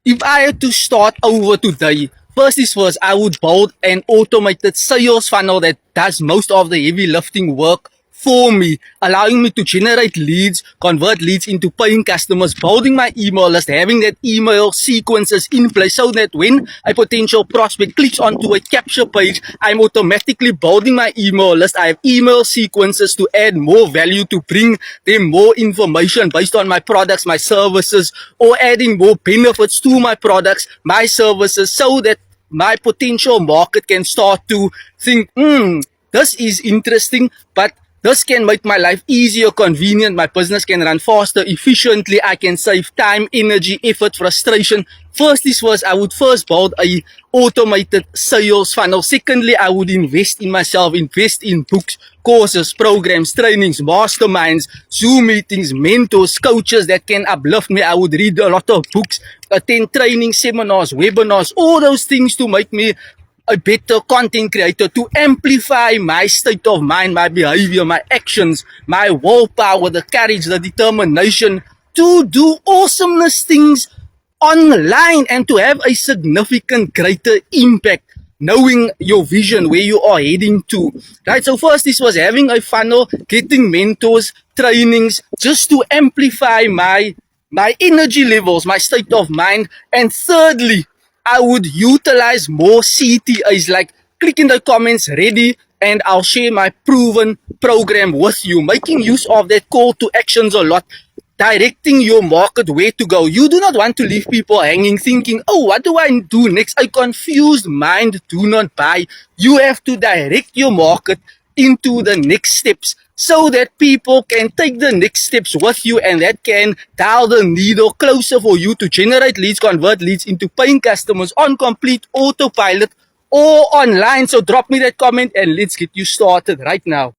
If I had to start over today, first is first, I would build an automated sales funnel that does most of the heavy lifting work for me, allowing me to generate leads, convert leads into paying customers, building my email list, having that email sequences in place so that when a potential prospect clicks onto a capture page, I'm automatically building my email list. I have email sequences to add more value, to bring them more information based on my products, my services, or adding more benefits to my products, my services, so that my potential market can start to think, this is interesting, but this can make my life easier, convenient. My business can run faster, efficiently. I can save time, energy, effort, frustration. First is first, I would first build a automated sales funnel. Secondly, I would invest in myself, invest in books, courses, programs, trainings, masterminds, Zoom meetings, mentors, coaches that can uplift me. I would read a lot of books, attend training seminars, webinars, all those things to make me a better content creator, to amplify my state of mind, my behavior, my actions, my willpower, the courage, the determination to do awesomeness things online and to have a significant greater impact, knowing your vision, where you are heading to. Right? So first this was having a funnel, getting mentors, trainings, just to amplify my energy levels, my state of mind. And thirdly, I would utilize more CTAs, like click in the comments ready and I'll share my proven program with you, making use of that call to actions a lot, directing your market where to go. You do not want to leave people hanging thinking, oh, what do I do next? A confused mind do not buy. You have to direct your market into the next steps so that people can take the next steps with you, and that can dial the needle closer for you to generate leads, convert leads into paying customers on complete autopilot or online. So drop me that comment and let's get you started right now.